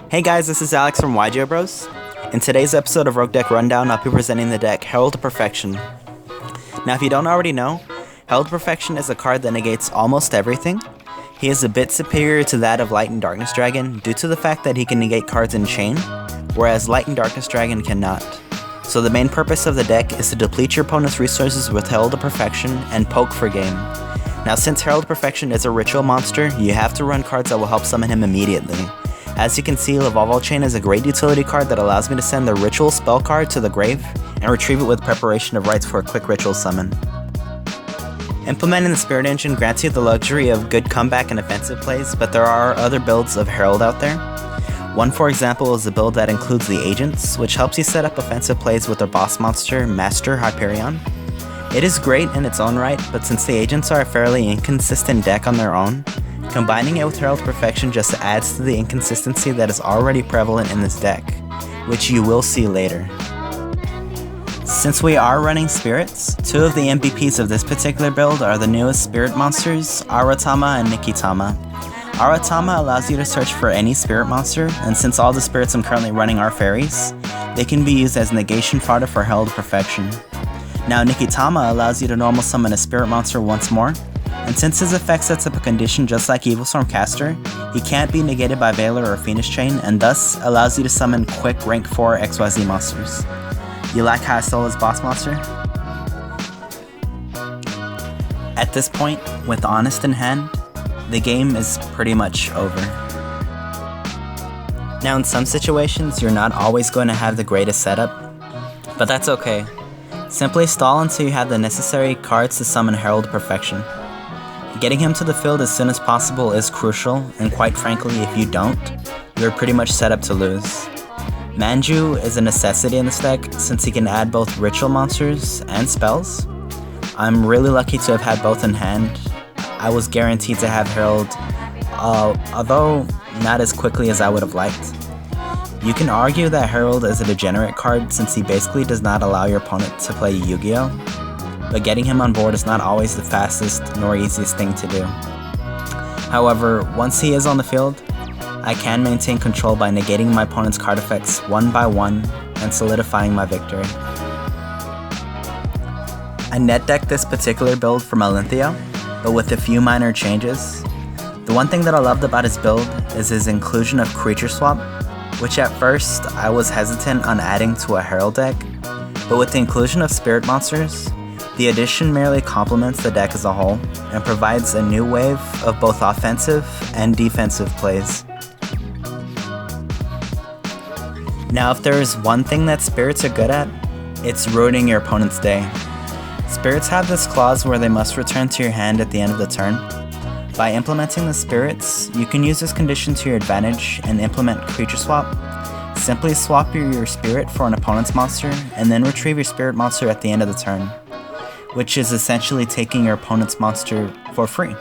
Hey guys, this is Alex from YGOBROS. In today's episode of Rogue Deck Rundown, I'll be presenting the deck Herald of Perfection. Now if you don't already know, Herald of Perfection is a card that negates almost everything. He is a bit superior to that of Light and Darkness Dragon due to the fact that he can negate cards in chain, whereas Light and Darkness Dragon cannot. So the main purpose of the deck is to deplete your opponent's resources with Herald of Perfection and poke for game. Now since Herald of Perfection is a ritual monster, you have to run cards that will help summon him immediately. As you can see, Lavalval Chain is a great utility card that allows me to send the ritual spell card to the grave and retrieve it with preparation of rites for a quick ritual summon. Implementing the Spirit Engine grants you the luxury of good comeback and offensive plays, but there are other builds of Herald out there. One, for example, is a build that includes the Agents, which helps you set up offensive plays with their boss monster, Master Hyperion. It is great in its own right, but since the Agents are a fairly inconsistent deck on their own, combining it with Herald of Perfection just adds to the inconsistency that is already prevalent in this deck, which you will see later. Since we are running spirits, two of the MVPs of this particular build are the newest spirit monsters, Aratama and Nikitama. Aratama allows you to search for any spirit monster, and since all the spirits I'm currently running are fairies, they can be used as negation fodder for Herald of Perfection. Now Nikitama allows you to normal summon a spirit monster once more, and since his effect sets up a condition just like Evil Stormcaster, he can't be negated by Veiler or Phoenix Chain, and thus allows you to summon quick rank 4 XYZ monsters. You like how I stole his boss monster? At this point, with Honest in hand, the game is pretty much over. Now in some situations, you're not always going to have the greatest setup, but that's okay. Simply stall until you have the necessary cards to summon Herald of Perfection. Getting him to the field as soon as possible is crucial, and quite frankly, if you don't, you're pretty much set up to lose. Manju is a necessity in this deck since he can add both ritual monsters and spells. I'm really lucky to have had both in hand. I was guaranteed to have Herald, although not as quickly as I would have liked. You can argue that Herald is a degenerate card since he basically does not allow your opponent to play Yu-Gi-Oh! But getting him on board is not always the fastest nor easiest thing to do. However, once he is on the field, I can maintain control by negating my opponent's card effects one by one and solidifying my victory. I net decked this particular build from Alinthio, but with a few minor changes. The one thing that I loved about his build is his inclusion of Creature Swap, which at first I was hesitant on adding to a Herald deck, but with the inclusion of Spirit Monsters, the addition merely complements the deck as a whole and provides a new wave of both offensive and defensive plays. Now if there is one thing that spirits are good at, it's ruining your opponent's day. Spirits have this clause where they must return to your hand at the end of the turn. By implementing the spirits, you can use this condition to your advantage and implement Creature Swap. Simply swap your spirit for an opponent's monster and then retrieve your spirit monster at the end of the turn, which is essentially taking your opponent's monster for free.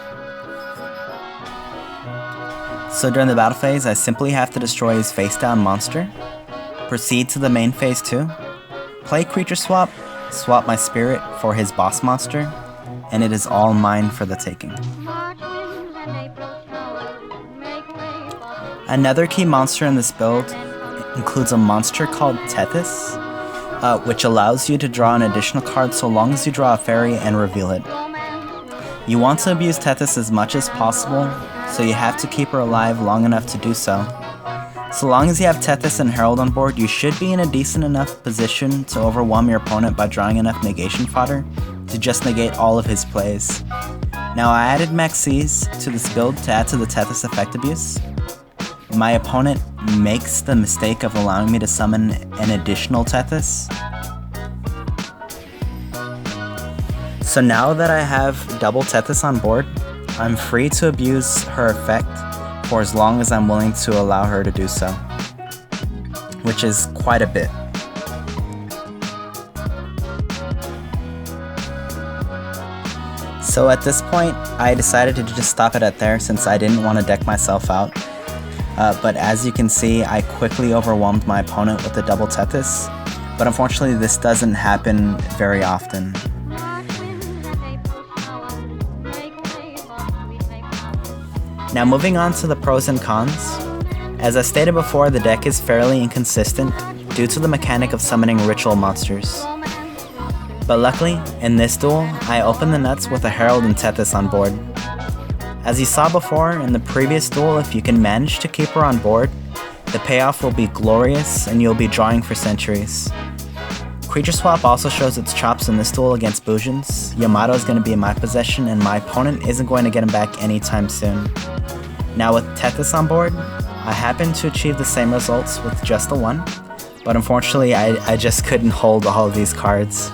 So during the battle phase, I simply have to destroy his face down monster, proceed to the main phase 2, play Creature Swap, swap my spirit for his boss monster, and it is all mine for the taking. Another key monster in this build includes a monster called Tethys, which allows you to draw an additional card so long as you draw a fairy and reveal it. You want to abuse Tethys as much as possible, so you have to keep her alive long enough to do so. So long as you have Tethys and Herald on board, you should be in a decent enough position to overwhelm your opponent by drawing enough negation fodder to just negate all of his plays. Now I added Maxis to this build to add to the Tethys effect abuse. My opponent makes the mistake of allowing me to summon an additional Tethys. So now that I have double Tethys on board, I'm free to abuse her effect for as long as I'm willing to allow her to do so, which is quite a bit. So at this point, I decided to just stop it at there since I didn't want to deck myself out. But as you can see, I quickly overwhelmed my opponent with the double Tethys, but unfortunately this doesn't happen very often. Now moving on to the pros and cons. As I stated before, the deck is fairly inconsistent due to the mechanic of summoning ritual monsters. But luckily, in this duel, I opened the nuts with a Herald and Tethys on board. As you saw before in the previous duel, if you can manage to keep her on board, the payoff will be glorious and you'll be drawing for centuries. Creature Swap also shows its chops in this duel against Bujins. Yamato is going to be in my possession and my opponent isn't going to get him back anytime soon. Now with Tethys on board, I happened to achieve the same results with just the one, but unfortunately I just couldn't hold all of these cards.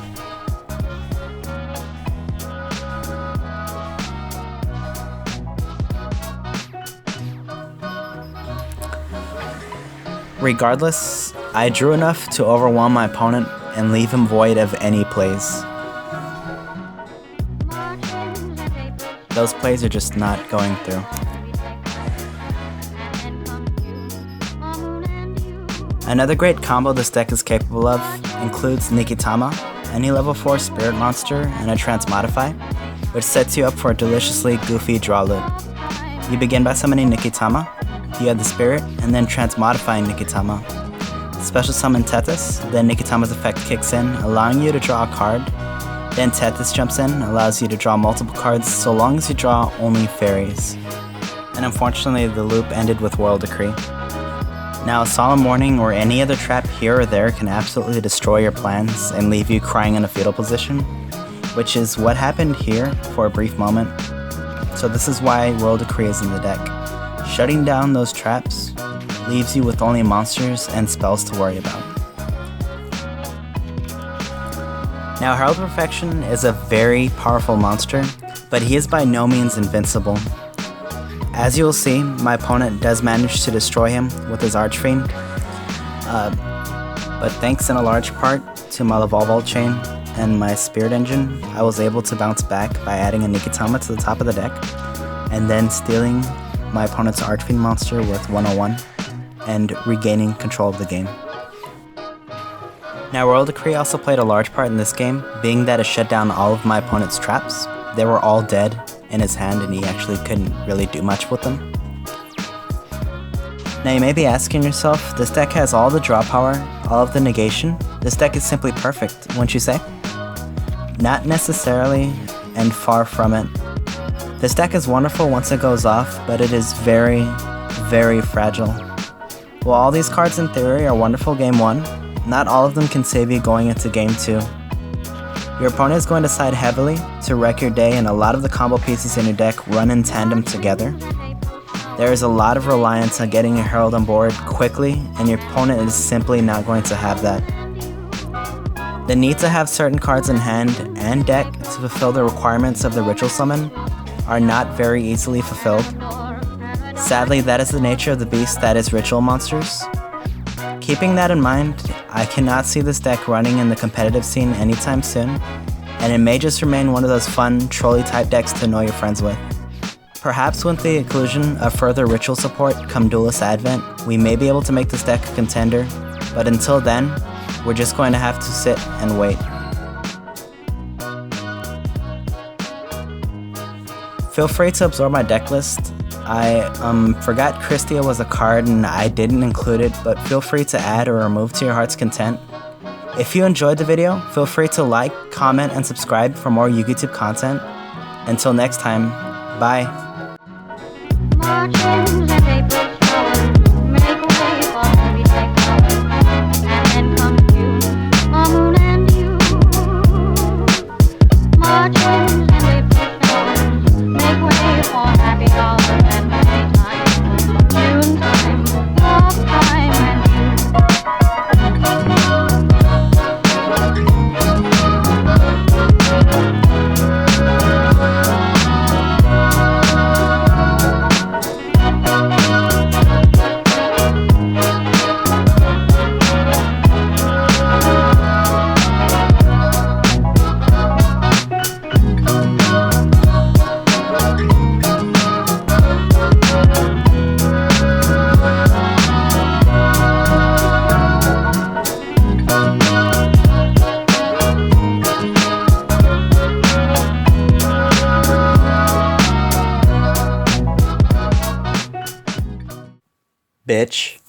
Regardless, I drew enough to overwhelm my opponent and leave him void of any plays. Those plays are just not going through. Another great combo this deck is capable of includes Nikitama, any level 4 spirit monster, and a Transmodify, which sets you up for a deliciously goofy draw loop. You begin by summoning Nikitama, you add the spirit, and then transmodifying Nikitama. Special summon Tethys, then Nikitama's effect kicks in, allowing you to draw a card. Then Tethys jumps in, allows you to draw multiple cards so long as you draw only fairies. And unfortunately the loop ended with Royal Decree. Now Solemn Warning or any other trap here or there can absolutely destroy your plans and leave you crying in a fetal position, which is what happened here for a brief moment. So this is why Royal Decree is in the deck. Shutting down those traps leaves you with only monsters and spells to worry about. Now Herald of Perfection is a very powerful monster, but he is by no means invincible. As you will see, my opponent does manage to destroy him with his Archfiend, but thanks in a large part to my Laval chain and my Spirit Engine, I was able to bounce back by adding a Nikitama to the top of the deck, and then stealing my opponent's Archfiend monster with 101, and regaining control of the game. Now Royal Decree also played a large part in this game, being that it shut down all of my opponent's traps. They were all dead in his hand and he actually couldn't really do much with them. Now you may be asking yourself, this deck has all the draw power, all of the negation. This deck is simply perfect, wouldn't you say? Not necessarily, and far from it. This deck is wonderful once it goes off, but it is very, very fragile. While all these cards in theory are wonderful game 1, not all of them can save you going into game 2. Your opponent is going to side heavily to wreck your day, and a lot of the combo pieces in your deck run in tandem together. There is a lot of reliance on getting your Herald on board quickly, and your opponent is simply not going to have that. The need to have certain cards in hand and deck to fulfill the requirements of the Ritual Summon are not very easily fulfilled. Sadly, that is the nature of the beast that is Ritual Monsters. Keeping that in mind, I cannot see this deck running in the competitive scene anytime soon, and it may just remain one of those fun, trolley type decks to annoy your friends with. Perhaps with the inclusion of further ritual support come Duelist Advent, we may be able to make this deck a contender, but until then, we're just going to have to sit and wait. Feel free to absorb my deck list. I forgot Christia was a card and I didn't include it, but feel free to add or remove to your heart's content. If you enjoyed the video, feel free to like, comment, and subscribe for more YGOTube content. Until next time, bye. bitch.